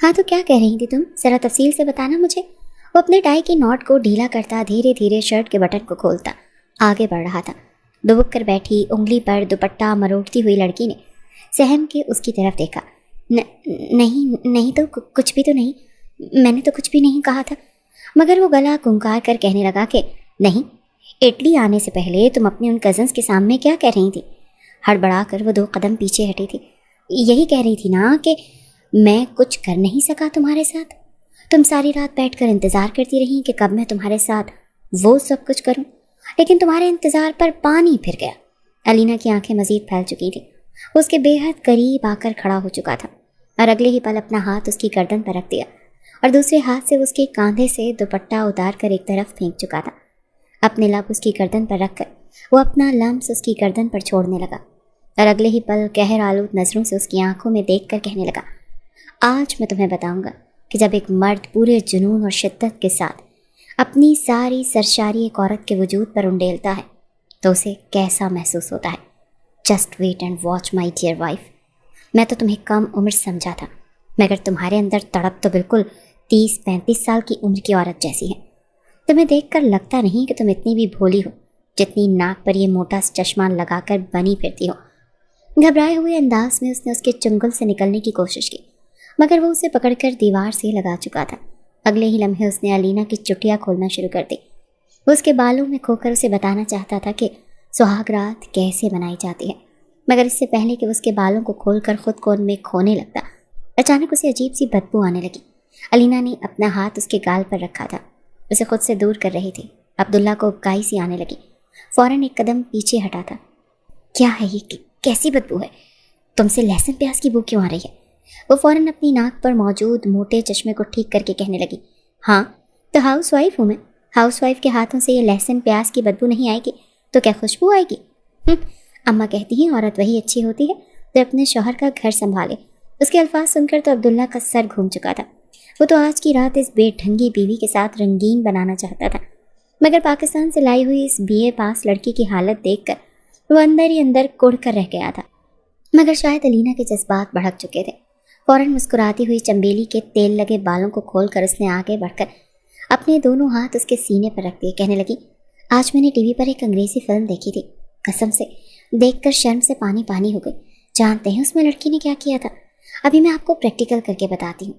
ہاں تو کیا کہہ رہی تھی تم؟ ذرا تفصیل سے بتانا مجھے۔ وہ اپنے ٹائی کے ناٹ کو ڈھیلا کرتا دھیرے دھیرے شرٹ کے بٹن کو کھولتا آگے بڑھ رہا تھا۔ دبک کر بیٹھی انگلی پر دوپٹہ مروڑتی ہوئی لڑکی نے سہم کے اس کی طرف دیکھا۔ نہیں تو کچھ بھی تو نہیں، میں نے تو کچھ بھی نہیں کہا تھا۔ مگر وہ گلا کنکار کر کہنے لگا کہ نہیں، اٹلی آنے سے پہلے تم اپنے ان کزنس کے سامنے کیا کہہ رہی تھی؟ ہڑبڑا کر وہ 2 قدم پیچھے ہٹی تھی۔ یہی کہہ رہی تھی نا کہ میں کچھ کر نہیں سکا تمہارے ساتھ۔ تم ساری رات بیٹھ کر انتظار کرتی رہی کہ کب میں تمہارے ساتھ وہ سب کچھ کروں، لیکن تمہارے انتظار پر پانی پھر گیا۔ علینا کی آنکھیں مزید پھیل چکی تھیں۔ وہ اس کے بے حد قریب آ کر کھڑا ہو چکا تھا اور اگلے ہی پل اپنا ہاتھ اس کی گردن پر رکھ دیا اور دوسرے ہاتھ سے اس کے کاندھے سے دوپٹہ اتار کر ایک طرف پھینک چکا تھا۔ اپنے لب اس کی گردن پر رکھ کر وہ اپنا لمس اس کی گردن پر چھوڑنے لگا اور اگلے ہی پل قہر آلود نظروں سے اس کی آنکھوں میں دیکھ کر کہنے لگا، آج میں تمہیں بتاؤں گا کہ جب ایک مرد پورے جنون اور شدت کے ساتھ اپنی ساری سرشاری ایک عورت کے وجود پر انڈیلتا ہے تو اسے کیسا محسوس ہوتا ہے۔ Just wait and watch my dear wife. میں تو تمہیں کم عمر سمجھا تھا، مگر تمہارے اندر تڑپ تو بالکل 30-35 سال کی عمر کی عورت جیسی ہے۔ تمہیں دیکھ کر لگتا نہیں کہ تم اتنی بھی بھولی ہو جتنی ناک پر یہ موٹا چشمہ لگا کر بنی پھرتی ہو۔ گھبرائے ہوئے انداز میں اس نے اس کے چنگل سے نکلنے کی کوشش کی، مگر وہ اسے پکڑ کر دیوار سے لگا چکا تھا۔ اگلے ہی لمحے اس نے علینا کی چٹیاں کھولنا شروع کر دی۔ وہ اس کے بالوں میں کھو کر اسے بتانا چاہتا تھا کہ سہاگ رات کیسے منائی جاتی ہے، مگر اس سے پہلے کہ وہ اس کے بالوں کو کھول کر خود کو ان میں کھونے لگتا، اچانک اسے عجیب سی بدبو آنے لگی۔ علینا نے اپنا ہاتھ اس کے گال پر رکھا تھا، اسے خود سے دور کر رہی تھی۔ عبداللہ کو اکائی سی آنے لگی، فوراً ایک قدم پیچھے ہٹا تھا۔ کیا ہے یہ؟ کیسی بدبو ہے؟ تم سے لہسن پیاز کی بو کیوں آ رہی ہے؟ وہ فوراً اپنی ناک پر موجود موٹے چشمے کو ٹھیک کر کے کہنے لگی، ہاں تو ہاؤس وائف ہوں میں۔ ہاؤس وائف کے ہاتھوں سے یہ لہسن پیاز کی بدبو نہیں آئے گی تو کیا خوشبو آئے گی؟ اماں کہتی ہیں عورت وہی اچھی ہوتی ہے جو اپنے شوہر کا گھر سنبھالے۔ اس کے الفاظ سن کر تو عبداللہ کا سر گھوم چکا تھا۔ وہ تو آج کی رات اس بے ڈھنگی بیوی کے ساتھ رنگین بنانا چاہتا تھا، مگر پاکستان سے لائی ہوئی اس BA پاس لڑکی کی حالت دیکھ کر وہ اندر ہی اندر کڑ کر رہ گیا تھا۔ مگر شاید علینا کے جذبات بھڑک چکے تھے۔ فوراً مسکراتی ہوئی چمبیلی کے تیل لگے بالوں کو کھول کر اس نے آگے بڑھ کر اپنے دونوں ہاتھ اس کے سینے پر رکھ دیے، کہنے لگی، آج میں نے ٹی وی پر ایک انگریزی فلم دیکھی تھی، قسم سے دیکھ کر شرم سے پانی پانی ہو گئی۔ جانتے ہیں اس میں لڑکی نے کیا کیا تھا؟ ابھی میں آپ کو پریکٹیکل کر کے بتاتی ہوں۔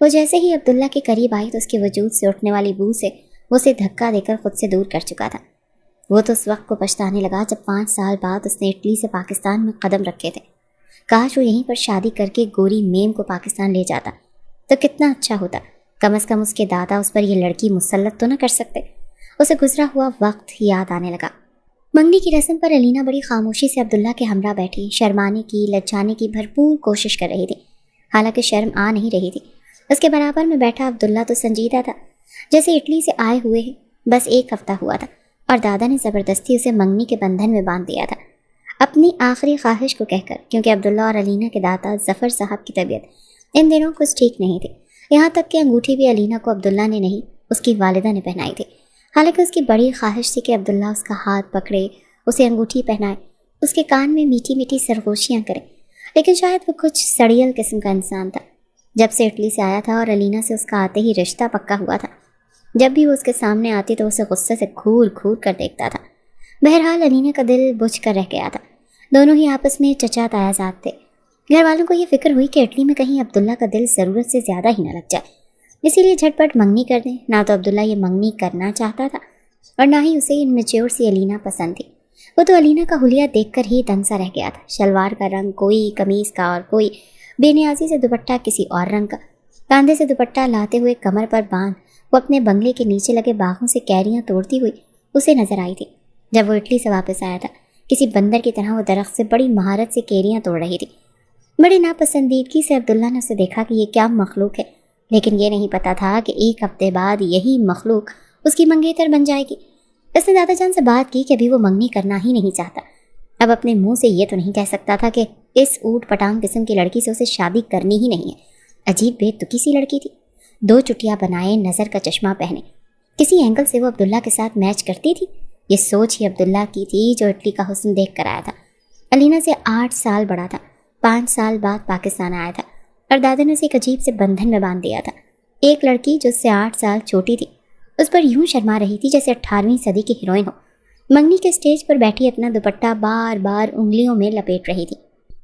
وہ جیسے ہی عبداللہ کے قریب آئی تو اس کے وجود سے اٹھنے والی بو سے وہ اسے دھکا دے کر خود سے دور کر چکا تھا۔ وہ تو اس وقت کو پچھتانے لگا جب 5 سال بعد اس نے اٹلی سے پاکستان میں قدم رکھے تھے۔ کاش وہ یہیں پر شادی کر کے گوری میم کو پاکستان لے جاتا تو کتنا اچھا ہوتا۔ کم از کم اس کے دادا اس پر یہ لڑکی مسلط تو نہ کر سکتے۔ اسے گزرا ہوا وقت یاد آنے لگا۔ منگنی کی رسم پر علینا بڑی خاموشی سے عبداللہ کے ہمراہ بیٹھی شرمانے کی لجانے کی بھرپور کوشش کر رہی تھی، حالانکہ شرم آ نہیں رہی تھی۔ اس کے برابر میں بیٹھا عبداللہ تو سنجیدہ تھا جیسے اٹلی سے آئے ہوئے ہیں، بس 1 ہفتہ ہوا تھا اور دادا نے زبردستی اسے منگنی کے بندھن میں باندھ دیا تھا، اپنی آخری خواہش کو کہہ کر، کیونکہ عبداللہ اور علینا کے دادا ظفر صاحب کی طبیعت ان دنوں کچھ ٹھیک نہیں تھی۔ یہاں تک کہ انگوٹھی بھی علینا کو عبداللہ نے نہیں، اس کی والدہ نے پہنائی تھی، حالانکہ اس کی بڑی خواہش تھی کہ عبداللہ اس کا ہاتھ پکڑے، اسے انگوٹھی پہنائے، اس کے کان میں میٹھی میٹھی سرگوشیاں کرے، لیکن شاید وہ کچھ سڑیل قسم کا انسان تھا۔ جب سے اٹلی سے آیا تھا اور علینا سے اس کا آتے ہی رشتہ پکا ہوا تھا، جب بھی وہ اس کے سامنے آتی تو اسے غصے سے گھور گھور کر دیکھتا تھا۔ بہرحال علینا کا دل بجھ کر رہ گیا تھا۔ دونوں ہی آپس میں چچا تایا ذات تھے۔ گھر والوں کو یہ فکر ہوئی کہ اٹلی میں کہیں عبداللہ کا دل ضرورت سے زیادہ ہی نہ لگ جائے، اسی لیے جھٹ پٹ منگنی کر دیں۔ نہ تو عبداللہ یہ منگنی کرنا چاہتا تھا اور نہ ہی اسے میچور سی علینا پسند تھی۔ وہ تو علینا کا حلیہ دیکھ کر ہی دنگ سا رہ گیا تھا، شلوار کا رنگ کوئی، قمیض کا اور کوئی، بے نیازی سے دوپٹہ کسی اور رنگ کا۔ کاندھے سے دوپٹہ لاتے ہوئے کمر پر باندھ وہ اپنے بنگلے کے نیچے لگے باغوں سے کیریاں توڑتی ہوئی اسے نظر آئی تھی۔ جب وہ اٹلی سے واپس آیا تھا، کسی بندر کی طرح وہ درخت سے بڑی مہارت سے کیریاں توڑ رہی تھی۔ بڑی ناپسندیدگی سے عبداللہ نے اسے دیکھا کہ یہ کیا مخلوق ہے، لیکن یہ نہیں پتا تھا کہ 1 ہفتے بعد یہی مخلوق اس کی منگیتر بن جائے گی۔ اس نے دادا جان سے بات کی کہ ابھی وہ منگنی کرنا ہی نہیں چاہتا۔ اب اپنے منہ سے یہ تو نہیں کہہ سکتا تھا کہ اس اوٹ پٹانگ قسم کی لڑکی سے اسے شادی کرنی ہی نہیں ہے۔ عجیب بے تکی سی لڑکی تھی، 2 چٹیاں بنائے، نظر کا چشمہ پہنے، کسی اینگل سے وہ عبداللہ کے ساتھ میچ کرتی تھی۔ یہ سوچ ہی عبداللہ کی تھی جو اٹلی کا حسن دیکھ کر آیا تھا۔ علینا سے 8 سال بڑا تھا، 5 سال بعد پاکستان آیا تھا اور دادا نے اسے ایک عجیب سے بندھن میں باندھ دیا تھا۔ ایک لڑکی جو اس سے 8 سال چھوٹی تھی اس پر یوں شرما رہی تھی جیسے 18ویں صدی کی ہیروئن ہو۔ منگنی کے اسٹیج پر بیٹھی اپنا دوپٹہ بار بار انگلیوں میں لپیٹ رہی تھی۔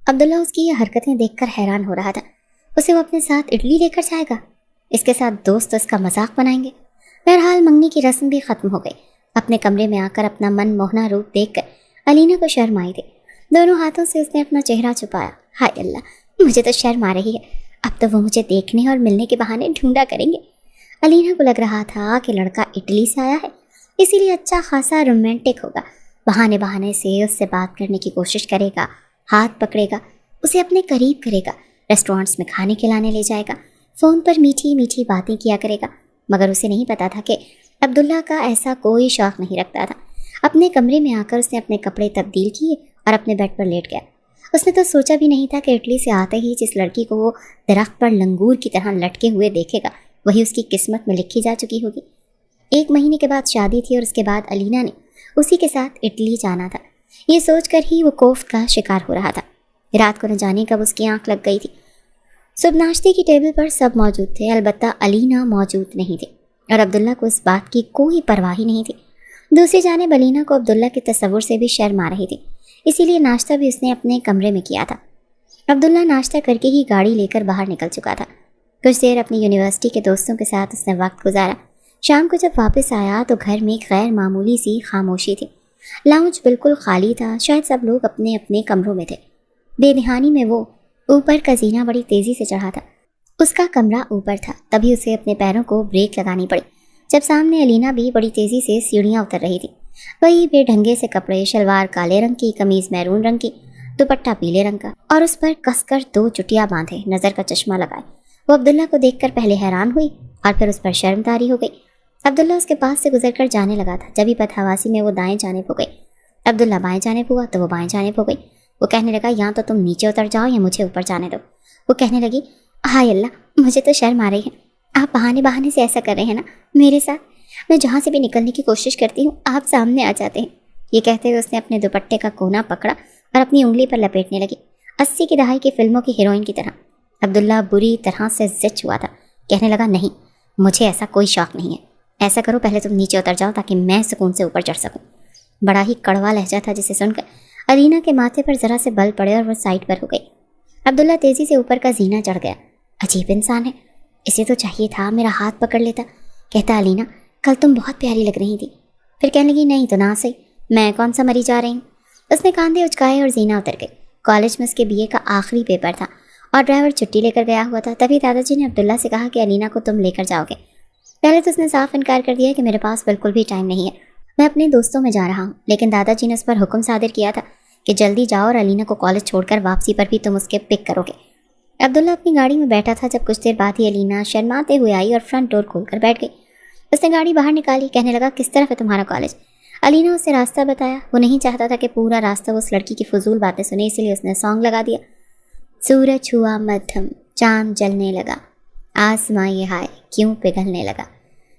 عبداللہ اس کی یہ حرکتیں دیکھ کر حیران ہو رہا تھا۔ اسے وہ اپنے ساتھ اٹلی لے کر جائے گا؟ اس کے ساتھ دوست اس کا مذاق بنائیں گے؟ بہرحال منگنی کی رسم بھی ختم ہو گئی۔ اپنے کمرے میں آ کر اپنا من موہنا روپ دیکھ کر علینا کو شرم آئی تھی۔ دونوں ہاتھوں سے اس نے اپنا چہرہ چھپایا۔ ہائے اللہ، مجھے تو شرم آ رہی ہے، اب تو وہ مجھے دیکھنے اور ملنے کے بہانے ڈھونڈا کریں گے۔ علینا کو لگ رہا تھا کہ لڑکا اٹلی سے آیا ہے، اسی لیے اچھا خاصا رومانٹک ہوگا۔ بہانے سے اس سے بات کرنے کی کوشش کرے گا، ہاتھ پکڑے گا، اسے اپنے قریب کرے گا، ریسٹورینٹس میں کھانے کھلانے لے جائے گا، فون پر میٹھی میٹھی باتیں کیا کرے گا۔ مگر اسے نہیں پتا تھا کہ عبداللہ کا ایسا کوئی شوق نہیں رکھتا تھا۔ اپنے کمرے میں آ کر اس نے اپنے کپڑے تبدیل کیے اور اپنے بیڈ پر لیٹ گیا۔ اس نے تو سوچا بھی نہیں تھا کہ اٹلی سے آتے ہی جس لڑکی کو وہ درخت پر لنگور کی طرح لٹکے ہوئے دیکھے گا وہی اس کی قسمت میں لکھی جا چکی ہوگی۔ 1 مہینے کے بعد شادی تھی اور اس کے بعد علینا نے اسی کے ساتھ اٹلی جانا تھا۔ یہ سوچ کر ہی وہ کوفت کا شکار ہو رہا تھا۔ رات کو نہ جانے کب اس کی آنکھ لگ گئی تھی۔ صبح ناشتے کی ٹیبل پر سب موجود تھے، البتہ علینا موجود نہیں تھی اور عبداللہ کو اس بات کی کوئی پرواہ ہی نہیں تھی۔ دوسری جانب علینا کو عبداللہ کے تصور سے بھی شرم آ رہی تھی، اسی لیے ناشتہ بھی اس نے اپنے کمرے میں کیا تھا۔ عبداللہ ناشتہ کر کے ہی گاڑی لے کر باہر نکل چکا تھا۔ کچھ دیر اپنی یونیورسٹی کے دوستوں کے ساتھ اس نے وقت گزارا۔ شام کو جب واپس آیا تو گھر میں ایک غیر معمولی سی خاموشی تھی۔ لاؤنج بالکل خالی تھا، شاید سب لوگ اپنے اپنے کمروں میں تھے۔ بے دہانی میں وہ اوپر کا زینہ بڑی تیزی سے چڑھا تھا۔ اس کا کمرہ اوپر تھا، تبھی اسے اپنے پیروں کو بریک لگانی پڑی جب سامنے علینا بھی بڑی تیزی سے سیڑھیاں اتر رہی تھی۔ وہی بے ڈھنگے سے کپڑے، شلوار کالے رنگ کی، قمیض میرون رنگ کی، دوپٹہ پیلے رنگ کا، اور اس پر کس کر 2 چٹیاں باندھے نظر کا چشمہ لگائے۔ وہ عبداللہ کو دیکھ کر پہلے حیران ہوئی اور پھر اس پر شرم طاری ہو گئی۔ عبداللہ اس کے پاس سے گزر کر جانے لگا تھا، جبھی بدحواسی میں وہ دائیں جانب ہو گئی۔ عبداللہ بائیں جانب ہوا تو وہ بائیں جانب ہو گئی۔ وہ کہنے لگا یا تو تم نیچے اتر جاؤ یا مجھے اوپر جانے دو۔ وہ کہنے لگی ہائے اللہ، مجھے تو شرم آ رہی ہے، آپ بہانے سے ایسا کر رہے ہیں نا میرے ساتھ، میں جہاں سے بھی نکلنے کی کوشش کرتی ہوں آپ سامنے آ جاتے ہیں۔ یہ کہتے ہوئے اس نے اپنے دوپٹے کا کونا پکڑا اور اپنی انگلی پر لپیٹنے لگی، 80 کی دہائی کی فلموں کی ہیروئن کی طرح۔ عبداللہ بری طرح سے زچ ہوا تھا، کہنے لگا نہیں، مجھے ایسا کوئی شوق نہیں ہے، ایسا کرو پہلے تم نیچے اتر جاؤ تاکہ میں سکون سے اوپر چڑھ سکوں۔ بڑا ہی کڑوا لہجہ تھا جسے سن کر علینا کے ماتھے پر ذرا سے بل پڑے اور وہ سائڈ پر ہو گئی۔ عبداللہ تیزی سے اوپر کا زینہ چڑھ گیا۔ عجیب انسان ہے، اسے تو چاہیے تھا میرا ہاتھ پکڑ لیتا۔ کہتا علینا کل تم بہت پیاری لگ رہی تھی، پھر کہنے لگی نہیں تو نہ صحیح، میں کون سا مری جا رہی ہوں۔ اس نے کاندھے اچکائے اور زینہ اتر گئی۔ کالج میں اس کے BA کا آخری پیپر تھا اور ڈرائیور چھٹی لے کر گیا ہوا تھا، تبھی دادا جی نے عبداللہ سے کہا کہ علینا کو تم لے کر جاؤ گے۔ پہلے تو اس نے صاف انکار کر دیا کہ میرے پاس بالکل بھی ٹائم نہیں ہے، میں اپنے دوستوں میں جا رہا ہوں، لیکن دادا جی نے اس پر حکم صادر کیا تھا کہ جلدی جاؤ اور علینا کو کالج چھوڑ کر واپسی پر بھی تم اس کے پک کرو گے۔ عبداللہ اپنی گاڑی میں بیٹھا تھا جب کچھ دیر بعد ہی علینا شرماتے ہوئے آئی اور فرنٹ ڈور کھول کر بیٹھ گئی۔ اس نے گاڑی باہر نکالی، کہنے لگا کس طرف ہے تمہارا کالج؟ علینا اسے راستہ بتایا۔ وہ نہیں چاہتا تھا کہ پورا راستہ وہ اس لڑکی کی فضول باتیں سنے، اسی لیے اس نے سانگ لگا دیا، سورج ہوا مدھم، چاند جلنے لگا، آسماں یہ ہائے کیوں پگھلنے لگا،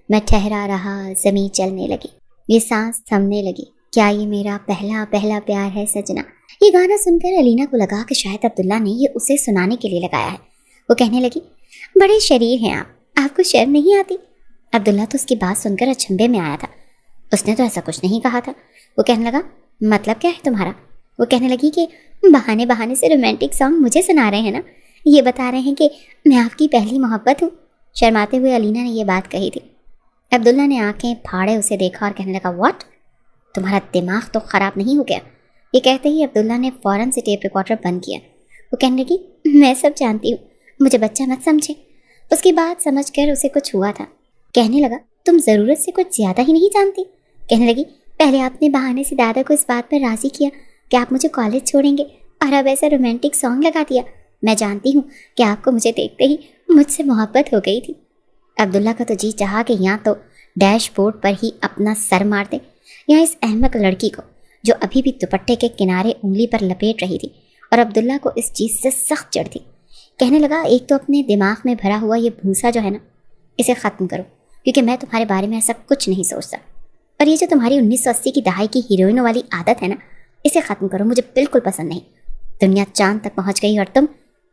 میں ٹھہرا رہا زمین چلنے لگی، یہ سانس تھمنے لگی، کیا یہ میرا پہلا پہلا پیار ہے سجنا۔ یہ گانا سن کر علینا کو لگا کہ شاید عبداللہ نے یہ اسے سنانے کے لیے لگایا ہے۔ وہ کہنے لگی بڑے شریر ہیں آپ کو شرم نہیں آتی؟ عبداللہ تو اس کی بات سن کر اچنبے میں آیا تھا، اس نے تو ایسا کچھ نہیں کہا تھا۔ وہ کہنے لگا مطلب کیا ہے تمہارا؟ وہ کہنے لگی کہ بہانے سے رومانٹک سانگ مجھے سنا رہے ہیں نا، یہ بتا رہے ہیں کہ میں آپ کی پہلی محبت ہوں۔ شرماتے ہوئے علینا نے یہ بات کہی تھی۔ عبداللہ نے آنکھیں پھاڑے اسے دیکھا اور کہنے لگا واٹ، تمہارا دماغ تو خراب نہیں ہو گیا؟ یہ کہتے ہی عبداللہ نے فوراً سے ٹیپ ریکارڈر بند کیا۔ وہ کہنے لگی میں سب جانتی ہوں، مجھے بچہ مت سمجھے۔ اس کی بات سمجھ کر اسے کچھ ہوا تھا، کہنے لگا تم ضرورت سے کچھ زیادہ ہی نہیں جانتی۔ کہنے لگی پہلے آپ نے بہانے سے دادا کو اس بات پر راضی کیا کہ آپ مجھے کالج چھوڑیں گے، اور اب ایسا رومانٹک سانگ لگا دیا۔ میں جانتی ہوں کہ آپ کو مجھے دیکھتے ہی مجھ سے محبت ہو گئی تھی۔ عبداللہ کا تو جی چاہا کہ یا تو ڈیش بورڈ پر ہی اپنا سر مار دے یا اس احمق لڑکی کو جو ابھی بھی دوپٹے کے کنارے انگلی پر لپیٹ رہی تھی اور عبداللہ کو اس چیز سے سخت چڑھ تھی۔ کہنے لگا ایک تو اپنے دماغ میں بھرا ہوا یہ بھوسا جو ہے نا، اسے ختم کرو، کیونکہ میں تمہارے بارے میں ایسا کچھ نہیں سوچتا، اور یہ جو تمہاری 1980 کی دہائی کی ہیروئنوں والی عادت ہے نا، اسے ختم کرو، مجھے بالکل پسند نہیں۔ دنیا چاند تک پہنچ گئی اور تم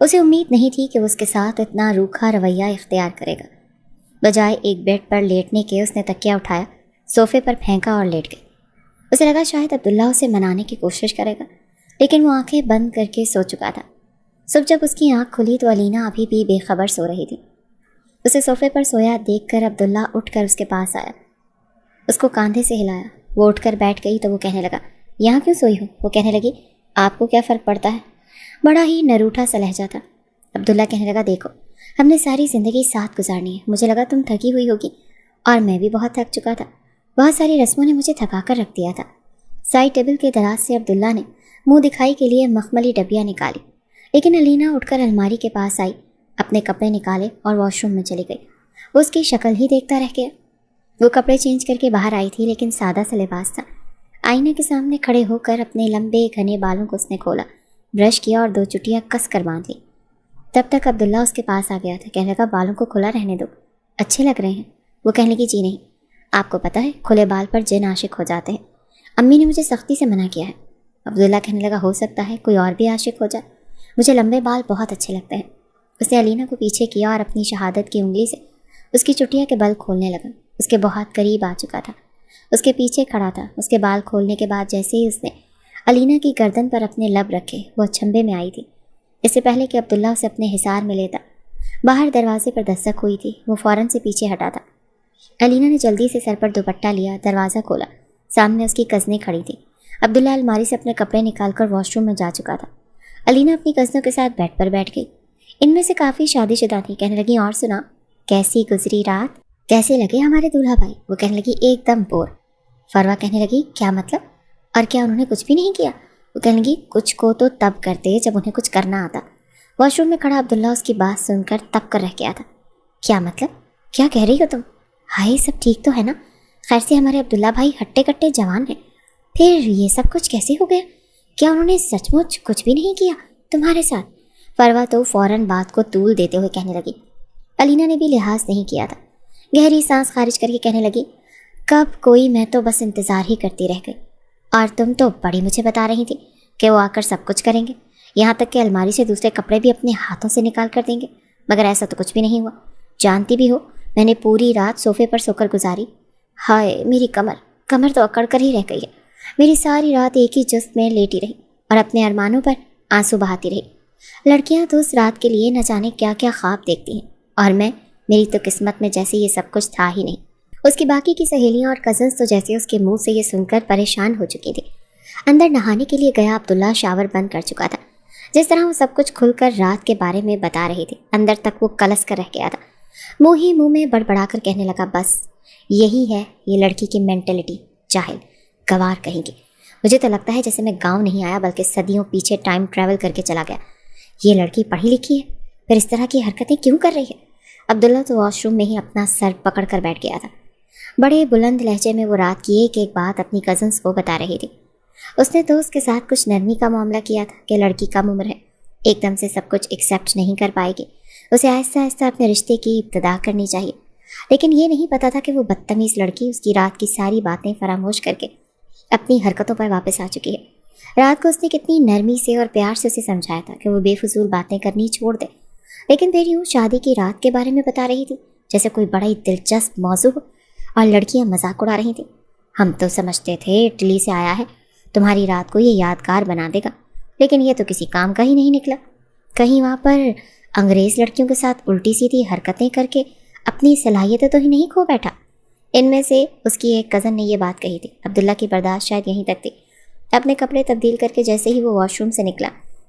اسے امید نہیں تھی کہ وہ اس کے ساتھ اتنا روکھا رویہ اختیار کرے گا۔ بجائے ایک بیڈ پر لیٹنے کے اس نے تکیہ اٹھایا، صوفے پر پھینکا اور لیٹ گئی۔ اسے لگا شاید عبداللہ اسے منانے کی کوشش کرے گا، لیکن وہ آنکھیں بند کر کے سو چکا تھا۔ صبح جب اس کی آنکھ کھلی تو علینا ابھی بھی بے خبر سو رہی تھی۔ اسے صوفے پر سویا دیکھ کر عبداللہ اٹھ کر اس کے پاس آیا، اس کو کاندھے سے ہلایا۔ وہ اٹھ کر بیٹھ گئی تو وہ کہنے لگا، یہاں کیوں سوئی ہو؟ وہ کہنے لگی، آپ کو کیا فرق پڑتا ہے؟ بڑا ہی نروٹھا سا لہجہ تھا۔ عبداللہ کہنے لگا، دیکھو ہم نے ساری زندگی ساتھ گزارنی ہے، مجھے لگا تم تھکی ہوئی ہوگی اور میں بھی بہت تھک چکا تھا، بہت ساری رسموں نے مجھے تھکا کر رکھ دیا تھا۔ سائڈ ٹیبل کے دراز سے عبداللہ نے منہ دکھائی کے لیے مخملی ڈبیاں نکالی، لیکن علینا اٹھ کر الماری کے پاس آئی، اپنے کپڑے نکالے اور واش روم میں چلی گئی۔ وہ اس کی شکل ہی دیکھتا رہ گیا۔ وہ کپڑے چینج کر کے باہر آئی تھی، لیکن سادہ سا لباس تھا۔ آئینے کے سامنے کھڑے ہو کر اپنے لمبے گھنے بالوں کو اس نے کھولا، برش کیا اور 2 چٹیاں کس کر باندھ لی۔ تب تک عبداللہ اس کے پاس آ گیا تھا۔ کہنے لگا، بالوں کو کھلا رہنے دو، اچھے لگ رہے ہیں۔ وہ کہنے لگی، جی نہیں، آپ کو پتہ ہے کھلے بال پر جن عاشق ہو جاتے ہیں، امی نے مجھے سختی سے منع کیا ہے۔ عبداللہ کہنے لگا، ہو سکتا ہے کوئی اور بھی عاشق ہو جائے، مجھے لمبے بال بہت اچھے لگتے ہیں۔ اس نے علینا کو پیچھے کیا اور اپنی شہادت کی انگلی سے اس کی چٹیاں کے بل کھولنے لگا۔ اس کے بہت قریب آ چکا تھا، اس کے پیچھے کھڑا تھا۔ اس کے بال کھولنے کے بعد جیسے ہی اس نے علینا کی گردن پر اپنے لب رکھے، وہ اچھمبے میں آئی تھی۔ اس سے پہلے کہ عبداللہ اسے اپنے حصار میں لیتا، باہر دروازے پر دستک ہوئی تھی۔ وہ فوراً سے پیچھے ہٹا تھا۔ علینا نے جلدی سے سر پر دوپٹہ لیا، دروازہ کھولا، سامنے اس کی کزنیں کھڑی تھیں۔ عبداللہ الماری سے اپنے کپڑے نکال کر واش روم میں جا چکا تھا۔ علینا اپنی کزنوں کے ساتھ بیڈ پر بیٹھ گئی۔ ان میں سے کافی شادی شدہ تھی۔ کہنے لگی، اور سنا، کیسی گزری رات؟ کیسے لگے ہمارے دولہا بھائی؟ وہ کہنے لگی، ایک دم بور۔ فروا کہنے لگی، کیا مطلب؟ اور کیا انہوں نے کچھ بھی نہیں کیا؟ وہ کہنے لگی، کچھ کو تو تب کرتے جب انہیں کچھ کرنا آتا۔ واش روم میں کھڑا عبداللہ اس کی بات سن کر تب کر رہ گیا تھا۔ کیا مطلب؟ کیا کہہ رہی ہو تم؟ ہائے، سب ٹھیک تو ہے نا؟ خیر سے ہمارے عبداللہ بھائی ہٹے کٹے جوان ہیں، پھر یہ سب کچھ کیسے ہو گیا؟ کیا انہوں نے سچ مچ کچھ بھی نہیں کیا تمہارے ساتھ؟ فروا تو فوراً بات کو طول دیتے ہوئے کہنے لگی۔ علینا نے بھی لحاظ نہیں کیا تھا، گہری سانس خارج کر کے کہنے لگی، کب کوئی، میں تو بس انتظار ہی کرتی رہ گئی، اور تم تو بڑی مجھے بتا رہی تھی کہ وہ آ کر سب کچھ کریں گے، یہاں تک کہ الماری سے دوسرے کپڑے بھی اپنے ہاتھوں سے نکال کر دیں گے، مگر ایسا تو کچھ بھی نہیں ہوا۔ جانتی بھی ہو میں نے پوری رات صوفے پر سو کر گزاری۔ ہائے میری کمر تو اکڑ کر ہی رہ گئی ہے۔ میری ساری رات ایک ہی جست میں لیٹی رہی اور اپنے ارمانوں پر آنسو بہاتی رہی۔ لڑکیاں تو اس رات کے لیے نہ جانے کیا کیا خواب دیکھتی ہیں، اور میری تو قسمت میں جیسے یہ سب کچھ تھا ہی نہیں۔ اس کی باقی کی سہیلیاں اور کزنس تو جیسے اس کے منہ سے یہ سن کر پریشان ہو چکی تھی۔ اندر نہانے کے لیے گیا عبداللہ شاور بند کر چکا تھا۔ جس طرح وہ سب کچھ کھل کر رات کے بارے میں بتا رہی تھی، اندر تک وہ کلس کر رہ گیا تھا۔ منہ ہی منہ میں بڑبڑا کر کہنے لگا، بس یہی ہے یہ لڑکی کی مینٹلٹی، جاہل گوار کہیں گی۔ مجھے تو لگتا ہے جیسے میں گاؤں نہیں آیا بلکہ صدیوں پیچھے ٹائم ٹریول کر کے چلا گیا۔ یہ لڑکی پڑھی لکھی ہے، پھر اس طرح کی حرکتیں کیوں کر رہی ہے؟ عبداللہ تو واش روم میں ہی اپنا سر پکڑ کر بیٹھ گیا تھا۔ بڑے بلند لہجے میں وہ رات کی ایک ایک بات اپنی کزنس کو بتا رہی تھی۔ اس نے تو اس کے ساتھ کچھ نرمی کا معاملہ کیا تھا کہ لڑکی کم عمر ہے، ایک دم سے سب کچھ ایکسیپٹ نہیں کر پائے گی، اسے آہستہ آہستہ اپنے رشتے کی ابتدا کرنی چاہیے۔ لیکن یہ نہیں پتا تھا کہ وہ بدتمیز لڑکی اس کی رات کی ساری باتیں فراموش کر کے اپنی حرکتوں پر واپس آ چکی ہے۔ رات کو اس نے کتنی نرمی سے اور پیار سے اسے سمجھایا تھا کہ وہ بے فضول باتیں کرنی چھوڑ دے، لیکن پھر یوں شادی کی رات کے بارے میں بتا رہی تھی جیسے کوئی بڑا ہی دلچسپ موضوع ہو، اور لڑکیاں مذاق اڑا رہی تھیں۔ ہم تو سمجھتے تھے اٹلی سے آیا ہے، تمہاری رات کو یہ یادگار بنا دے گا، لیکن یہ تو کسی کام کا ہی نہیں نکلا۔ کہیں وہاں پر انگریز لڑکیوں کے ساتھ الٹی سیدھی حرکتیں کر کے اپنی صلاحیتیں تو ہی نہیں کھو بیٹھا۔ ان میں سے اس کی ایک کزن نے یہ بات کہی تھی۔ عبداللہ کی برداشت شاید یہیں تک تھی۔ اپنے کپڑے تبدیل کر کے جیسے ہی وہ واش روم سے نکلا،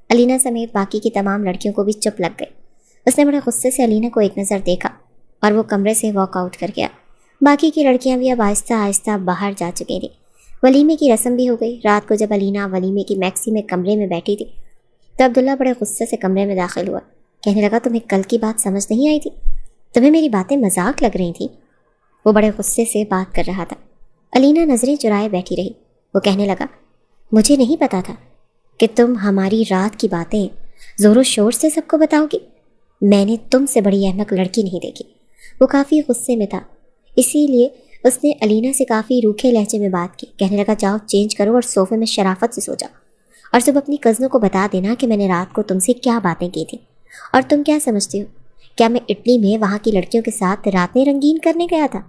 علینا سمیت باقی کی تمام لڑکیوں کو بھی چپ لگ گئے۔ اس نے بڑے غصے سے علینا کو ایک نظر دیکھا اور وہ کمرے سے واک آؤٹ کر گیا۔ باقی کی لڑکیاں بھی اب آہستہ آہستہ باہر جا چکی تھیں۔ ولیمے کی رسم بھی ہو گئی۔ رات کو جب علینا ولیمے کی میکسی میں کمرے میں بیٹھی تھی تو عبداللہ بڑے غصے سے کمرے میں داخل ہوا۔ کہنے لگا، تمہیں کل کی بات سمجھ نہیں آئی تھی؟ تمہیں میری باتیں مذاق لگ رہی تھیں؟ وہ بڑے غصے سے بات کر رہا تھا۔ علینا نظریں چرائے بیٹھی رہی۔ وہ کہنے لگا، مجھے نہیں پتا تھا کہ تم ہماری رات کی باتیں زور و شور سے سب کو بتاؤ گی۔ میں نے تم سے بڑی احمق لڑکی نہیں دیکھی۔ وہ کافی غصے میں تھا، اسی لیے اس نے علینا سے کافی روکھے لہجے میں بات کی۔ کہنے لگا، جاؤ چینج کرو اور صوفے میں شرافت سے سو جاؤ، اور صبح اپنی کزنوں کو بتا دینا کہ میں نے رات کو تم سے کیا باتیں کی تھی۔ اور تم کیا سمجھتی ہو؟ کیا میں اٹلی میں وہاں کی لڑکیوں کے ساتھ راتیں رنگین کرنے گیا تھا؟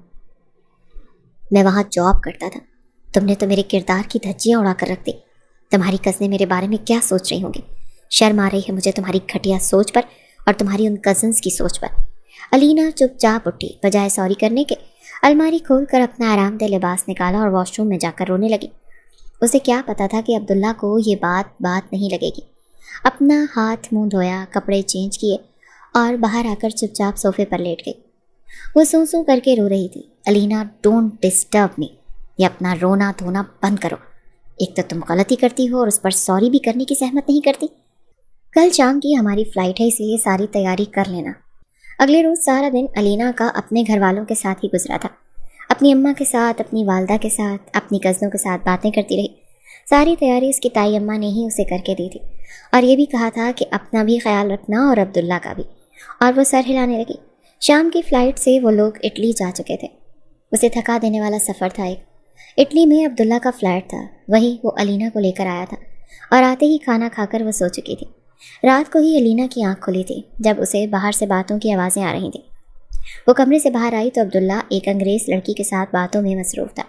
میں وہاں جاب کرتا تھا. تم نے تو میرے کردار کی دھجیاں اڑا کر رکھ دی. تمہاری کزنیں میرے بارے میں کیا سوچ رہی ہوں گی؟ شرم آ رہی ہے مجھے تمہاری گھٹیا سوچ پر اور تمہاری ان کزنس کی سوچ پر. علینا چپ چاپ اٹھی. بجائے سوری کرنے کے الماری کھول کر اپنا آرام دہ لباس نکالا اور واش روم میں جا کر رونے لگی. اسے کیا پتا تھا کہ عبداللہ کو یہ بات نہیں لگے گی. اپنا ہاتھ منہ دھویا، کپڑے چینج کیے اور باہر آ کر چپ چاپ صوفے پر لیٹ گئی. وہ سو کر کے رو رہی تھی. علینا، ڈونٹ ڈسٹرب می. یہ اپنا رونا دھونا بند کرو. ایک تو تم غلطی کرتی ہو اور اس پر سوری بھی کرنے کی زحمت نہیں کرتی. کل شام کی ہماری فلائٹ ہے، اس لیے ساری تیاری کر لینا. اگلے روز سارا دن علینا کا اپنے گھر والوں کے ساتھ ہی گزرا تھا. اپنی اماں کے ساتھ، اپنی والدہ کے ساتھ، اپنی کزنوں کے ساتھ باتیں کرتی رہی. ساری تیاری اس کی تائی اماں نے ہی اسے کر کے دی تھی اور یہ بھی کہا تھا کہ اپنا بھی خیال رکھنا اور عبداللہ کا بھی. اور وہ سر ہلانے لگی. شام کی فلائٹ سے وہ لوگ اٹلی جا چکے تھے. اسے تھکا دینے والا سفر تھا ایک. اٹلی میں عبداللہ کا فلیٹ تھا، وہیں وہ علینا کو لے کر آیا تھا اور آتے ہی کھانا کھا کر وہ سو چکی تھی. رات کو ہی علینا کی آنکھ کھلی تھی جب اسے باہر سے باتوں کی آوازیں آ رہی تھیں. وہ کمرے سے باہر آئی تو عبداللہ ایک انگریز لڑکی کے ساتھ باتوں میں مصروف تھا.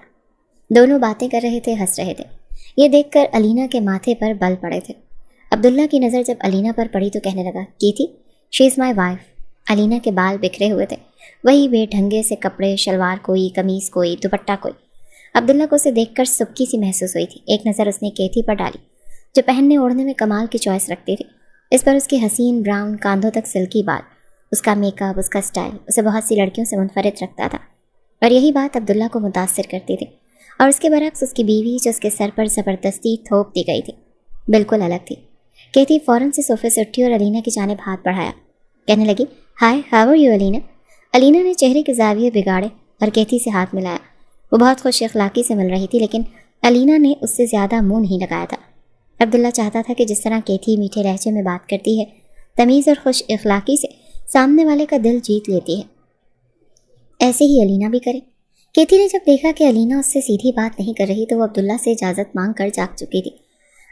دونوں باتیں کر رہے تھے، ہنس رہے تھے. یہ دیکھ کر علینا کے ماتھے پر بل پڑے تھے. عبداللہ کی نظر جب علینا پر پڑی تو کہنے لگا، کی تھی؟ شی از مائی وائف. علینا کے بال بکھرے ہوئے تھے، وہی بے ڈھنگے سے کپڑے، شلوار کوئی، قمیض کوئی، دوپٹہ کوئی. عبداللہ کو اسے دیکھ کر سبکی سی محسوس ہوئی تھی. ایک نظر اس نے کیتھی پر ڈالی جو پہننے اوڑھنے میں کمال کی چوائس رکھتی تھی. اس پر اس کی حسین براؤن کاندھوں تک سلکی بال، اس کا میک اپ، اس کا سٹائل اسے بہت سی لڑکیوں سے منفرد رکھتا تھا اور یہی بات عبداللہ کو متاثر کرتی تھی. اور اس کے برعکس اس کی بیوی جو اس کے سر پر زبردستی تھوپ دی گئی تھی بالکل الگ تھی. کیتھی فوراً سے صوفے سے اٹھی اور علینا کی جانب ہاتھ بڑھایا. کہنے لگی، ہائے، ہاؤ آر یو علینا. علینا نے چہرے کے زاویے بگاڑے اور کیتھی سے ہاتھ ملایا. وہ بہت خوش اخلاقی سے مل رہی تھی لیکن علینا نے اس سے زیادہ منہ نہیں لگایا تھا. عبداللہ چاہتا تھا کہ جس طرح کیتھی میٹھے لہجے میں بات کرتی ہے، تمیز اور خوش اخلاقی سے سامنے والے کا دل جیت لیتی ہے، ایسے ہی علینا بھی کرے. کیتھی نے جب دیکھا کہ علینا اس سے سیدھی بات نہیں کر رہی تو وہ عبداللہ سے اجازت مانگ کر جاگ چکی تھی.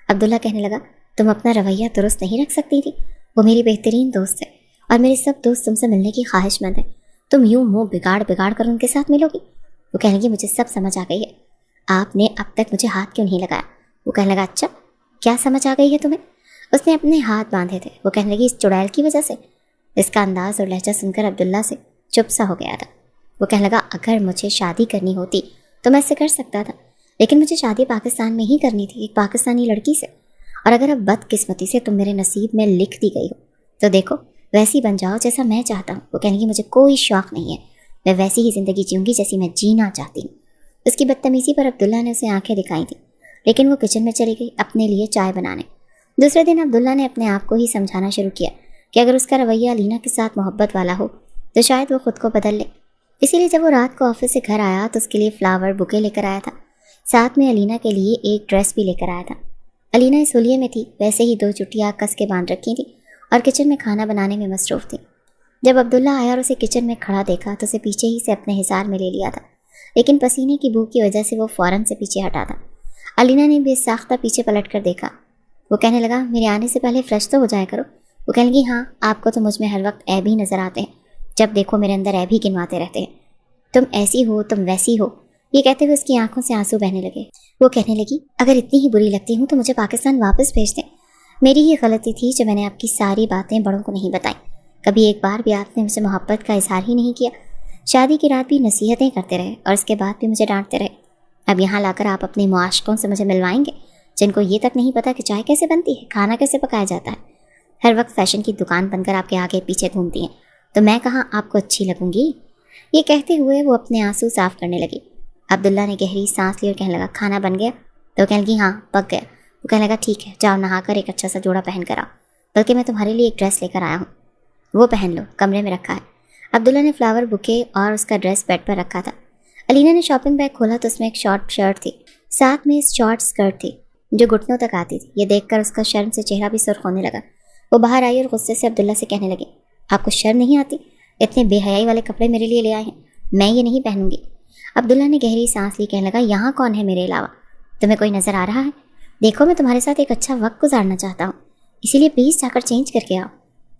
عبداللہ کہنے لگا، تم اپنا رویہ درست نہیں رکھ سکتی تھی. وہ میری بہترین دوست ہے اور میرے سب دوست تم سے ملنے کی خواہش مند ہیں. تم یوں منہ بگاڑ کر ان کے ساتھ ملو گی؟ وہ کہنے لگی، مجھے سب سمجھ آ گئی ہے. آپ نے اب تک مجھے ہاتھ کیوں نہیں لگایا؟ وہ کہنے لگا، اچھا کیا سمجھ آ گئی ہے تمہیں؟ اس نے اپنے ہاتھ باندھے تھے. وہ کہنے لگی، اس چڑیل کی وجہ سے؟ اس کا انداز اور لہجہ سن کر عبداللہ سے چپ سا ہو گیا تھا. وہ کہنے لگا، اگر مجھے شادی کرنی ہوتی تو میں اس سے کر سکتا تھا، لیکن مجھے شادی پاکستان میں ہی کرنی تھی، ایک پاکستانی لڑکی سے. اور اگر اب بدقسمتی سے تم میرے نصیب میں لکھ دی گئی ہو تو دیکھو ویسی بن جاؤ جیسا میں چاہتا ہوں. وہ کہنے لگی، مجھے کوئی شوق نہیں ہے، میں ویسی ہی زندگی جیوں گی جیسی میں جینا چاہتی ہوں. اس کی بدتمیزی پر عبداللہ نے اسے آنکھیں دکھائی تھیں لیکن وہ کچن میں چلی گئی اپنے لیے چائے بنانے. دوسرے دن عبداللہ نے اپنے آپ کو ہی سمجھانا شروع کیا کہ اگر اس کا رویہ علینا کے ساتھ محبت والا ہو تو شاید وہ خود کو بدل لے. اسی لیے جب وہ رات کو آفس سے گھر آیا تو اس کے لیے فلاور بوکے لے کر آیا تھا. ساتھ میں علینا کے لیے ایک ڈریس بھی لے کر آیا تھا. علینا اس ہولیے میں تھی، ویسے ہی 2 چٹیاں کس کے باندھ رکھی تھیں اور کچن میں کھانا بنانے میں مصروف تھی. جب عبداللہ آیا اور اسے کچن میں کھڑا دیکھا تو اسے پیچھے ہی سے اپنے حصار میں لے لیا تھا، لیکن پسینے کی بو کی وجہ سے وہ فوراً سے پیچھے ہٹا تھا. علینا نے بے ساختہ پیچھے پلٹ کر دیکھا. وہ کہنے لگا، میرے آنے سے پہلے فریش تو ہو جایا کرو. وہ کہنے لگی، ہاں، آپ کو تو مجھ میں ہر وقت عیب ہی نظر آتے ہیں، جب دیکھو میرے اندر عیب ہی گنواتے رہتے ہیں. تم ایسی ہو، تم ویسی ہو. یہ کہتے ہوئے اس کی آنکھوں سے آنسو بہنے لگے. وہ کہنے لگی، اگر اتنی ہی بری لگتی ہوں تو مجھے پاکستان واپس بھیج دیں. میری ہی غلطی تھی جو میں نے آپ کی ساری باتیں بڑوں کو نہیں بتائیں. کبھی ایک بار بھی آپ نے مجھے محبت کا اظہار ہی نہیں کیا. شادی کی رات بھی نصیحتیں کرتے رہے اور اس کے بعد بھی مجھے ڈانٹتے رہے. اب یہاں لا کر آپ اپنے معاشقوں سے مجھے ملوائیں گے جن کو یہ تک نہیں پتہ کہ چائے کیسے بنتی ہے، کھانا کیسے پکایا جاتا ہے. ہر وقت فیشن کی دکان بن کر آپ کے آگے پیچھے گھومتی ہیں تو میں کہاں آپ کو اچھی لگوں گی. یہ کہتے ہوئے وہ اپنے آنسو صاف کرنے لگی. عبداللہ نے گہری سانس لی اور کہنے لگا، کھانا بن گیا؟ تو کہنے لگی، ہاں پک گیا. وہ کہنے لگا، ٹھیک ہے، جاؤ نہا کر ایک اچھا سا جوڑا پہن کر آؤ، بلکہ میں تمہارے لیے ایک ڈریس لے کر آیا ہوں، وہ پہن لو، کمرے میں رکھا ہے. عبداللہ نے فلاور بوکے اور اس کا ڈریس بیڈ پر رکھا تھا. علینا نے شاپنگ بیگ کھولا تو اس میں ایک شارٹ شرٹ تھی، ساتھ میں شارٹ اسکرٹ تھی جو گھٹنوں تک آتی تھی. یہ دیکھ کر اس کا شرم سے چہرہ بھی سرخ ہونے لگا. وہ باہر آئی اور غصے سے عبداللہ سے کہنے لگی، آپ کو شرم نہیں آتی؟ اتنے بے حیائی والے کپڑے میرے لیے لے آئے ہیں، میں یہ نہیں پہنوں گی. عبداللہ نے گہری سانس لی. کہنے لگا، یہاں کون ہے میرے علاوہ؟ تمہیں کوئی نظر آ رہا ہے؟ دیکھو میں تمہارے ساتھ ایک اچھا وقت گزارنا چاہتا ہوں، اسی لیے پلیز جا کر چینج کر کے آؤ.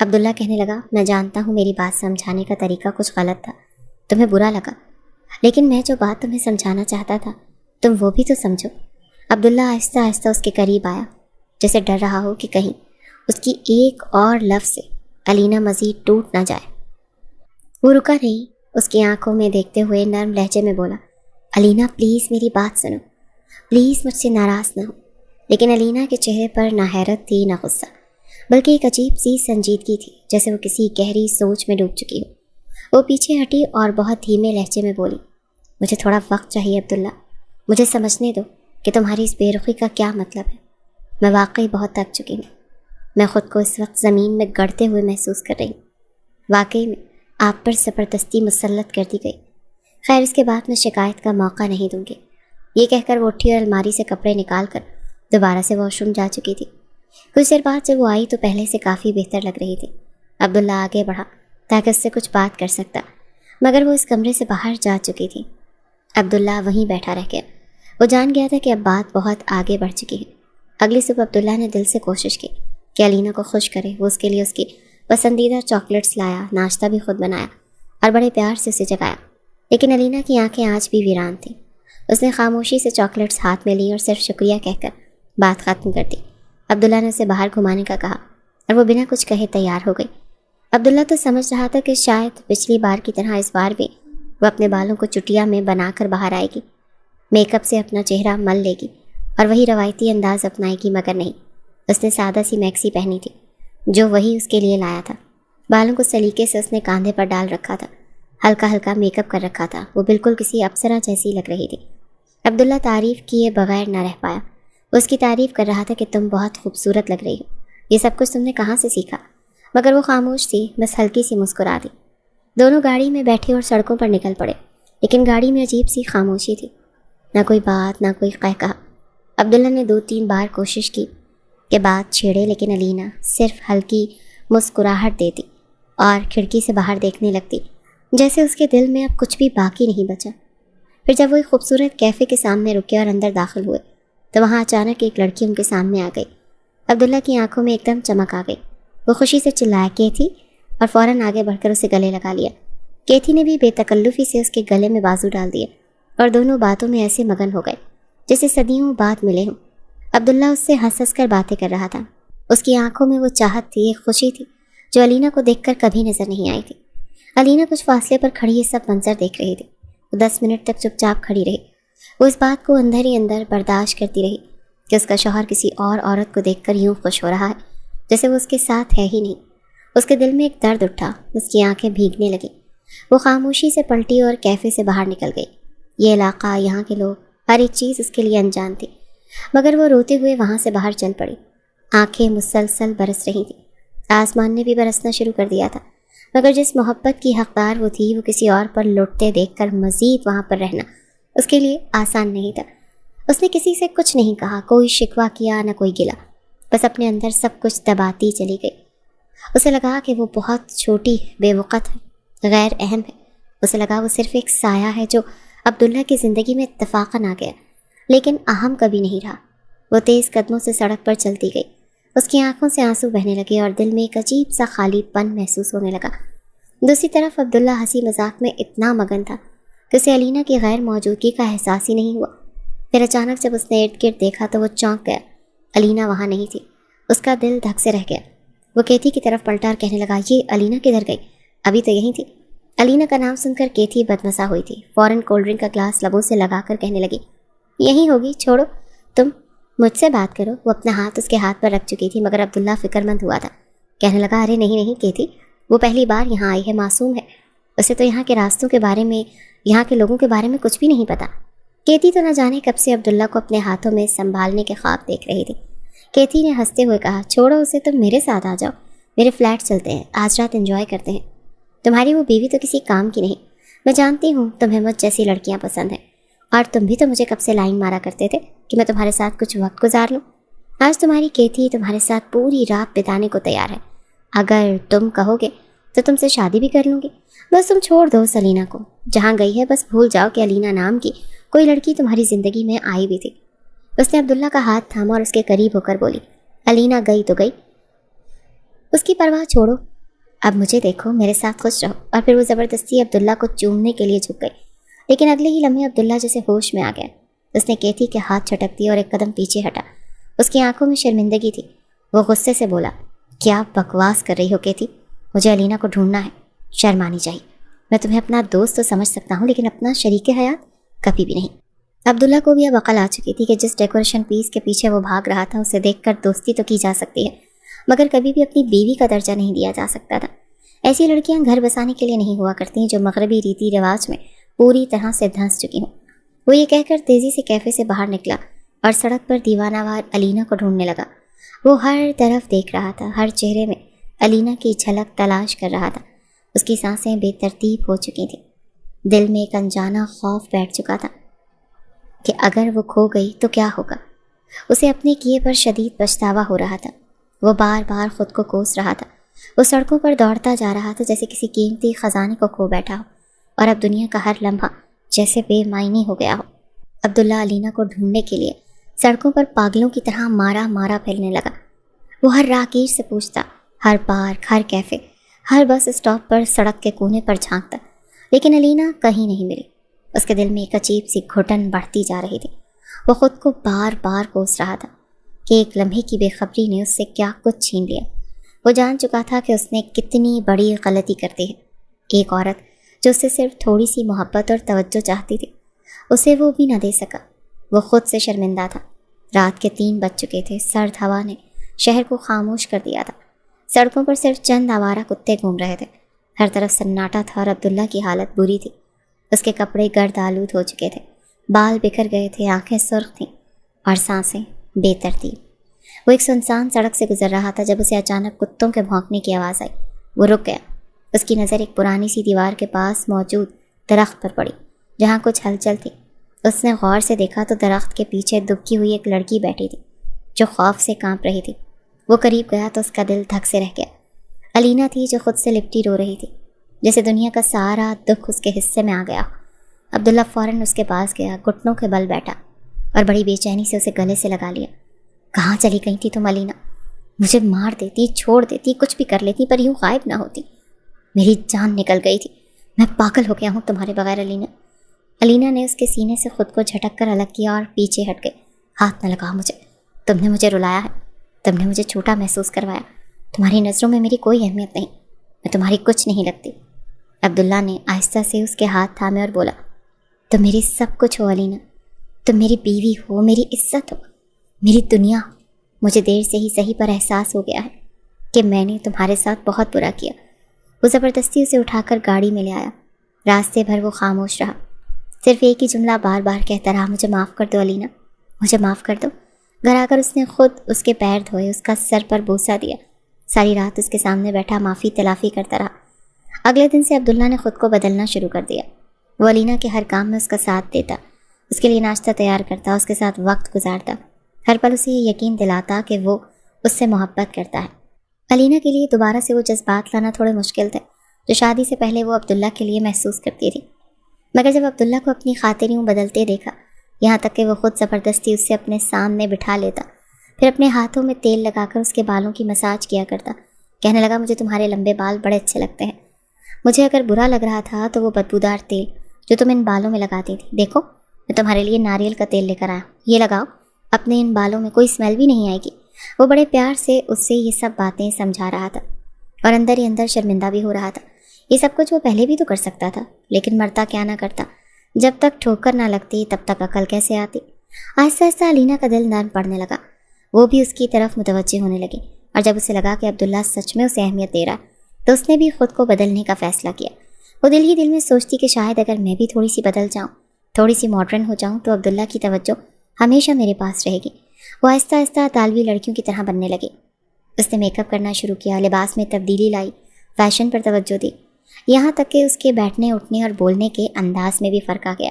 عبداللہ کہنے لگا، میں جانتا ہوں میری بات سمجھانے کا طریقہ کچھ غلط تھا، تمہیں برا لگا، لیکن میں جو بات تمہیں سمجھانا چاہتا تھا تم وہ بھی تو سمجھو۔ عبداللہ آہستہ آہستہ اس کے قریب آیا، جیسے ڈر رہا ہو کہ کہیں اس کی ایک اور لفظ سے علینا مزید ٹوٹ نہ جائے۔ وہ رکا نہیں، اس کی آنکھوں میں دیکھتے ہوئے نرم لہجے میں بولا، علینا پلیز میری بات سنو، پلیز مجھ سے ناراض نہ ہو۔ لیکن علینا کے چہرے پر نہ حیرت تھی نہ غصہ، بلکہ ایک عجیب سی سنجیدگی تھی، جیسے وہ کسی گہری سوچ میں ڈوب چکی ہو۔ وہ پیچھے ہٹی اور بہت دھیمے لہجے میں بولی، مجھے تھوڑا وقت چاہیے عبداللہ، مجھے سمجھنے دو کہ تمہاری اس بے رخی کا کیا مطلب ہے۔ میں واقعی بہت تھک چکی ہوں، میں خود کو اس وقت زمین میں گڑتے ہوئے محسوس کر رہی ہوں، واقعی میں آپ پر زبردستی مسلط کر دی گئی۔ خیر اس کے بعد میں شکایت کا موقع نہیں دوں گی۔ یہ کہہ کر وہ اٹھی اور الماری سے کپڑے نکال کر دوبارہ سے واش روم جا چکی تھی۔ کچھ دیر بعد جب وہ آئی تو پہلے سے کافی بہتر لگ رہی تھی۔ عبداللہ آگے بڑھا تاکہ اس سے کچھ بات کر سکتا، مگر وہ اس کمرے سے باہر جا چکی تھی۔ عبداللہ وہیں بیٹھا رہ گیا۔ وہ جان گیا تھا کہ اب بات بہت آگے بڑھ چکی ہے۔ اگلی صبح عبداللہ نے دل سے کوشش کی کہ علینا کو خوش کرے۔ وہ اس کے لیے اس کی پسندیدہ چاکلیٹس لایا، ناشتہ بھی خود بنایا اور بڑے پیار سے اسے جگایا۔ لیکن علینا کی آنکھیں آج بھی ویران تھیں۔ اس نے خاموشی سے چاکلیٹس ہاتھ میں لیں اور صرف شکریہ کہہ کر بات ختم کر دی۔ عبداللہ نے اسے باہر گھمانے کا کہا اور وہ بنا کچھ کہے تیار ہو گئی۔ عبداللہ تو سمجھ رہا تھا کہ شاید پچھلی بار کی طرح اس بار بھی وہ اپنے بالوں کو چٹیا میں بنا کر باہر آئے گی، میک اپ سے اپنا چہرہ مل لے گی اور وہی روایتی انداز اپنائے گی، مگر نہیں، اس نے سادہ سی میکسی پہنی تھی جو وہی اس کے لیے لایا تھا۔ بالوں کو سلیقے سے اس نے کاندھے پر ڈال رکھا تھا، ہلکا ہلکا میک اپ کر رکھا تھا۔ وہ بالکل کسی اپسرا جیسی لگ رہی تھی۔ عبداللہ تعریف کیے بغیر نہ رہ پایا۔ اس کی تعریف کر رہا تھا کہ تم بہت خوبصورت لگ رہی ہو، یہ سب کچھ تم نے کہاں سے سیکھا؟ مگر وہ خاموش تھی، بس ہلکی سی مسکرا دی۔ دونوں گاڑی میں بیٹھے اور سڑکوں پر نکل پڑے، لیکن گاڑی میں عجیب سی خاموشی تھی، نہ کوئی بات، نہ کوئی قہقہا۔ عبداللہ نے 2-3 بار کوشش کی کہ بات چھیڑے، لیکن علینا صرف ہلکی مسکراہٹ دیتی اور کھڑکی سے باہر دیکھنے لگتی، جیسے اس کے دل میں اب کچھ بھی باقی نہیں بچا۔ پھر جب وہ ایک خوبصورت کیفے کے سامنے رکے اور اندر داخل ہوئے تو وہاں اچانک ایک لڑکی ان کے سامنے آ گئی۔ عبداللہ کی آنکھوں میں ایک دم چمک آ گئی۔ وہ خوشی سے چلایا کیتھی اور فوراً آگے بڑھ کر اسے گلے لگا لیا۔ کیتھی نے بھی بے تکلفی سے اس کے گلے میں بازو ڈال دیے اور دونوں باتوں میں ایسے مگن ہو گئے جیسے صدیوں بعد ملے ہوں۔ عبداللہ اس سے ہنس ہنس کر باتیں کر رہا تھا۔ اس کی آنکھوں میں وہ چاہت تھی، ایک خوشی تھی جو علینا کو دیکھ کر کبھی نظر نہیں آئی تھی۔ علینا کچھ فاصلے پر کھڑی یہ سب منظر دیکھ رہی تھی۔ وہ 10 منٹ تک چپ چاپ کھڑی رہی۔ وہ اس بات کو اندر ہی اندر برداشت کرتی رہی کہ اس کا شوہر کسی اور عورت کو دیکھ کر یوں خوش ہو رہا ہے جیسے وہ اس کے ساتھ ہے ہی نہیں۔ اس کے دل میں ایک درد اٹھا، اس کی آنکھیں بھیگنے لگیں۔ وہ خاموشی سے پلٹی اور کیفے سے باہر نکل گئی۔ یہ علاقہ، یہاں کے لوگ، ہر ایک چیز اس کے لیے انجان تھی، مگر وہ روتے ہوئے وہاں سے باہر چل پڑی۔ آنکھیں مسلسل برس رہی تھیں، آسمان نے بھی برسنا شروع کر دیا تھا، مگر جس محبت کی حقدار وہ تھی، وہ کسی اور پر لٹتے دیکھ کر مزید وہاں پر رہنا اس کے لیے آسان نہیں تھا۔ اس نے کسی سے کچھ نہیں کہا، کوئی شکوہ کیا نہ کوئی گلا، بس اپنے اندر سب کچھ دباتی چلی گئی۔ اسے لگا کہ وہ بہت چھوٹی، بے وقت ہے، غیر اہم ہے۔ اسے لگا وہ صرف ایک سایہ ہے جو عبداللہ کی زندگی میں اتفاقاً آ گیا، لیکن اہم کبھی نہیں رہا۔ وہ تیز قدموں سے سڑک پر چلتی گئی۔ اس کی آنکھوں سے آنسو بہنے لگے اور دل میں ایک عجیب سا خالی پن محسوس ہونے لگا۔ دوسری طرف عبداللہ ہنسی مذاق میں اتنا مگن تھا کہ اسے علینا کی غیر موجودگی کا احساس ہی نہیں ہوا۔ پھر اچانک جب اس نے ارد گرد دیکھا تو وہ چونک گیا۔ علینا وہاں نہیں تھی۔ اس کا دل دھک سے رہ گیا۔ وہ کیتھی کی طرف پلٹا اور کہنے لگا، یہ علینا کدھر گئی؟ ابھی تو یہیں تھی۔ علینا کا نام سن کر کیتھی بدمزہ ہوئی تھی۔ فوراً کولڈ ڈرنک کا گلاس لبوں سے لگا کر کہنے لگی، یہیں ہوگی، چھوڑو، تم مجھ سے بات کرو۔ وہ اپنا ہاتھ اس کے ہاتھ پر رکھ چکی تھی، مگر عبداللہ فکر مند ہوا تھا۔ کہنے لگا، ارے نہیں نہیں کیتھی، وہ پہلی بار یہاں آئی ہے، معصوم ہے، اسے تو یہاں کے راستوں کے بارے میں، یہاں کے لوگوں کے بارے میں کچھ بھی نہیں پتا۔ کیتھی تو نہ جانے کب سے عبداللہ کو اپنے ہاتھوں میں سنبھالنے کے خواب دیکھ رہی تھی۔ کیتھی نے ہنستے ہوئے کہا، چھوڑو اسے، تم میرے ساتھ آ جاؤ، میرے فلیٹ چلتے ہیں، آج رات انجوائے کرتے ہیں۔ تمہاری وہ بیوی تو کسی کام کی نہیں۔ میں جانتی ہوں تمہیں مجھ جیسی لڑکیاں پسند ہیں، اور تم بھی تو مجھے کب سے لائن مارا کرتے تھے کہ میں تمہارے ساتھ کچھ وقت گزار لوں۔ آج تمہاری کیتھی تمہارے ساتھ پوری رات بتانے کو تیار ہے۔ اگر تم کہو گے تو تم سے شادی بھی کر لوں گی۔ بس تم چھوڑ دو علینا کو، جہاں گئی ہے بس بھول جاؤ کہ علینا نام کی کوئی لڑکی تمہاری زندگی میں آئی بھی تھی۔ اس نے عبداللہ کا ہاتھ تھاما اور اس کے قریب ہو کر بولی، علینا گئی تو گئی، اس کی پرواہ چھوڑو، اب مجھے دیکھو، میرے ساتھ خوش رہو۔ اور پھر وہ زبردستی عبداللہ کو چومنے کے لیے جھک گئی، لیکن اگلے ہی لمحے عبداللہ جیسے ہوش میں آ گیا۔ اس نے کیتھی کے ہاتھ جھٹک دیے اور ایک قدم پیچھے ہٹا۔ اس کی آنکھوں میں شرمندگی تھی۔ وہ غصے سے بولا، کیا بکواس کر رہی ہو کیتھی؟ مجھے علینا کو ڈھونڈنا ہے، شرم آنی چاہیے۔ میں تمہیں اپنا دوست تو سمجھ سکتا ہوں، لیکن اپنا شریک حیات کبھی بھی نہیں۔ عبداللہ کو بھی اب عقل آ چکی تھی کہ جس ڈیکوریشن پیس کے پیچھے وہ بھاگ رہا تھا، اسے دیکھ کر دوستی تو کی جا سکتی ہے، مگر کبھی بھی اپنی بیوی کا درجہ نہیں دیا جا سکتا تھا۔ ایسی لڑکیاں گھر بسانے کے لیے نہیں ہوا کرتی جو مغربی ریتی رواج میں پوری طرح سے دھنس چکی ہوں۔ وہ یہ کہہ کر تیزی سے کیفے سے باہر نکلا اور سڑک پر دیوانہ وار علینا کو ڈھونڈنے لگا۔ وہ ہر طرف دیکھ رہا تھا، ہر چہرے میں علینا کی جھلک تلاش کر رہا تھا۔ اس کی سانسیں بے ترتیب ہو چکی تھیں، دل میں ایک انجانا خوف بیٹھ چکا تھا کہ اگر وہ کھو گئی تو کیا ہوگا۔ اسے اپنے کیے پر شدید پچھتاوا ہو رہا تھا۔ وہ بار بار خود کو کوس رہا تھا۔ وہ سڑکوں پر دوڑتا جا رہا تھا جیسے کسی قیمتی خزانے کو کھو بیٹھا ہو، اور اب دنیا کا ہر لمحہ جیسے بے معنی ہو گیا ہو۔ عبداللہ علینا کو ڈھونڈنے کے لیے سڑکوں پر پاگلوں کی طرح مارا مارا پھیلنے لگا۔ وہ ہر راہگیر سے پوچھتا، ہر پارک، ہر کیفے، ہر بس اسٹاپ پر، سڑک کے کونے پر جھانکتا، لیکن علینا کہیں نہیں ملی۔ اس کے دل میں ایک عجیب سی گھٹن بڑھتی جا رہی تھی۔ وہ خود کو بار بار کوس رہا تھا کہ ایک لمحے کی بے خبری نے اس سے کیا کچھ چھین لیا۔ وہ جان چکا تھا کہ اس نے کتنی بڑی غلطی کر دی ہے۔ ایک عورت جو اس سے صرف تھوڑی سی محبت اور توجہ چاہتی تھی، اسے وہ بھی نہ دے سکا۔ وہ خود سے شرمندہ تھا۔ رات کے 3 بج چکے تھے۔ سرد ہوا نے شہر کو خاموش کر دیا تھا۔ سڑکوں پر صرف چند آوارہ کتے گھوم رہے تھے۔ ہر طرف سناٹا تھا اور عبداللہ کی حالت بری تھی۔ اس کے کپڑے گرد آلود ہو چکے تھے، بال بکھر گئے تھے، آنکھیں سرخ تھیں اور سانسیں بے ترتیب۔ وہ ایک سنسان سڑک سے گزر رہا تھا جب اسے اچانک کتوں کے بھونکنے کی آواز آئی۔ وہ رک گیا۔ اس کی نظر ایک پرانی سی دیوار کے پاس موجود درخت پر پڑی جہاں کچھ ہلچل تھی۔ اس نے غور سے دیکھا تو درخت کے پیچھے دبکی ہوئی ایک لڑکی بیٹھی تھی جو خوف سے کانپ رہی تھی۔ وہ قریب گیا تو اس کا دل دھک سے رہ گیا۔ علینا تھی جو خود سے لپٹی رو رہی تھی، جیسے دنیا کا سارا دکھ اس کے حصے میں آ گیا۔ عبداللہ فوراً اس کے پاس گیا، گھٹنوں کے بل بیٹھا اور بڑی بے چینی سے اسے گلے سے لگا لیا۔ کہاں چلی گئی تھی تم علینا؟ مجھے مار دیتی، چھوڑ دیتی، کچھ بھی کر لیتی، پر یوں غائب نہ ہوتی۔ میری جان نکل گئی تھی، میں پاگل ہو گیا ہوں تمہارے بغیر علینا۔ علینا نے اس کے سینے سے خود کو جھٹک کر الگ کیا اور پیچھے ہٹ گئی۔ ہاتھ نہ لگاؤ مجھے، تم نے مجھے رلایا ہے، تم نے مجھے چھوٹا محسوس کروایا۔ تمہاری نظروں میں میری کوئی اہمیت نہیں، میں تمہاری کچھ نہیں لگتی۔ عبداللہ نے آہستہ سے اس کے ہاتھ تھامے اور بولا، تم میری سب کچھ ہو علینا، تم میری بیوی ہو، میری عزت ہو، میری دنیا ہو۔ مجھے دیر سے ہی صحیح پر احساس ہو گیا ہے کہ میں نے تمہارے ساتھ بہت برا کیا۔ وہ زبردستی اسے اٹھا کر گاڑی میں لے آیا۔ راستے بھر وہ خاموش رہا، صرف ایک ہی جملہ بار بار کہتا رہا، مجھے معاف کر دو علینا، مجھے معاف کر دو۔ گھر آ کر اس نے خود اس کے پیر دھوئے، اس کا سر پر بوسہ دیا، ساری رات اس کے سامنے بیٹھا معافی تلافی کرتا رہا۔ اگلے دن سے عبداللہ نے خود کو بدلنا شروع کر دیا۔ وہ علینا کے ہر کام میں اس کا ساتھ دیتا، اس کے لیے ناشتہ تیار کرتا، اس کے ساتھ وقت گزارتا، ہر پل اسے یہ یقین دلاتا کہ وہ اس سے محبت کرتا ہے۔ علینا کے لیے دوبارہ سے وہ جذبات لانا تھوڑے مشکل تھے جو شادی سے پہلے وہ عبداللہ کے لیے محسوس کرتی تھی، مگر جب عبداللہ کو اپنی خاطر یوں بدلتے دیکھا، یہاں تک کہ وہ خود زبردستی اس سے اپنے سامنے بٹھا لیتا، پھر اپنے ہاتھوں میں تیل لگا کر اس کے بالوں کی مساج کیا کرتا، کہنے لگا، مجھے تمہارے لمبے بال بڑے اچھے لگتے ہیں۔ مجھے اگر برا لگ رہا تھا تو وہ بدبودار تیل جو تم ان بالوں میں لگاتی تھی، دیکھو میں تمہارے لیے ناریل کا تیل لے کر آیا، یہ لگاؤ، اپنے ان بالوں میں کوئی اسمیل بھی نہیں آئے گی۔ وہ بڑے پیار سے اس سے یہ سب باتیں سمجھا رہا تھا اور اندر ہی اندر شرمندہ بھی ہو رہا تھا۔ یہ سب کچھ وہ پہلے بھی تو کر سکتا تھا، لیکن مرتا کیا نہ کرتا، جب تک ٹھوکر نہ لگتی تب تک عقل کیسے آتی۔ آہستہ آہستہ علینا کا دل نرم پڑنے لگا، وہ بھی اس کی طرف متوجہ ہونے لگی، اور جب اسے لگا کہ عبداللہ سچ میں اسے اہمیت دے رہا تو اس نے بھی خود کو بدلنے کا فیصلہ کیا۔ وہ دل ہی دل میں سوچتی کہ شاید اگر میں بھی تھوڑی سی بدل جاؤں، تھوڑی سی ماڈرن ہو جاؤں تو عبداللہ کی توجہ ہمیشہ میرے پاس رہے گی۔ وہ آہستہ آہستہ طالبی لڑکیوں کی طرح بننے لگی۔ اس نے میک اپ کرنا شروع کیا، لباس میں تبدیلی لائی، فیشن پر توجہ دی، یہاں تک کہ اس کے بیٹھنے اٹھنے اور بولنے کے انداز میں بھی فرق آ گیا۔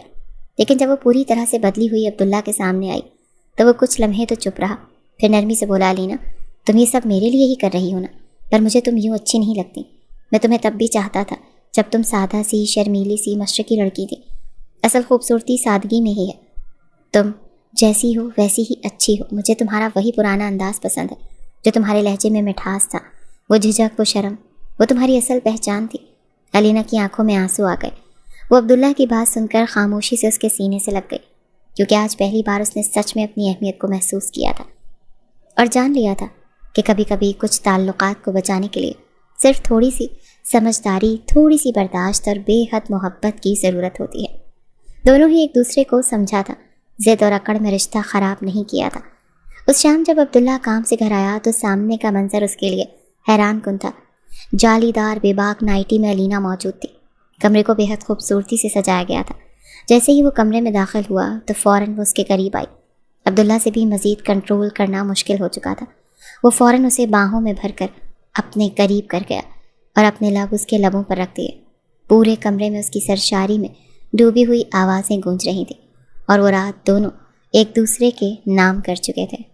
لیکن جب وہ پوری طرح سے بدلی ہوئی عبداللہ کے سامنے آئی تو وہ کچھ لمحے تو چپ رہا، پھر نرمی سے بولا، علینا تم یہ سب میرے لیے ہی کر رہی ہو نا، پر مجھے تم یوں اچھی نہیں لگتی۔ میں تمہیں تب بھی چاہتا تھا جب تم سادہ سی، شرمیلی سی، مشرقی لڑکی تھی۔ اصل خوبصورتی سادگی میں ہی ہے، تم جیسی ہو ویسی ہی اچھی ہو۔ مجھے تمہارا وہی پرانا انداز پسند ہے جو تمہارے لہجے میں مٹھاس تھا، وہ جھجک، وہ شرم، وہ تمہاری اصل پہچان تھی۔ علینا کی آنکھوں میں آنسو آ گئے۔ وہ عبداللہ کی بات سن کر خاموشی سے اس کے سینے سے لگ گئی، کیونکہ آج پہلی بار اس نے سچ میں اپنی اہمیت کو محسوس کیا تھا اور جان لیا تھا کہ کبھی کبھی کچھ تعلقات کو بچانے کے لیے صرف تھوڑی سی سمجھداری، تھوڑی سی برداشت اور بے حد محبت کی ضرورت ہوتی ہے۔ دونوں ہی ایک دوسرے کو سمجھا تھا، ضد اور اکڑ میں رشتہ خراب نہیں کیا تھا۔ اس شام جب عبداللہ کام سے گھر آیا تو سامنے کا منظر اس کے لیے حیران کن تھا۔ جالی دار بے باک نائٹی میں علینا موجود تھی۔ کمرے کو بے حد خوبصورتی سے سجایا گیا تھا۔ جیسے ہی وہ کمرے میں داخل ہوا تو فوراً وہ اس کے قریب آئی۔ عبداللہ سے بھی مزید کنٹرول کرنا مشکل ہو چکا تھا۔ وہ فوراً اسے باہوں میں بھر کر اپنے قریب کر گیا اور اپنے لب اس کے لبوں پر رکھ دیے۔ پورے کمرے میں اس کی سرشاری میں ڈوبی ہوئی آوازیں گونج رہی تھیں اور وہ رات دونوں ایک دوسرے کے نام کر چکے تھے۔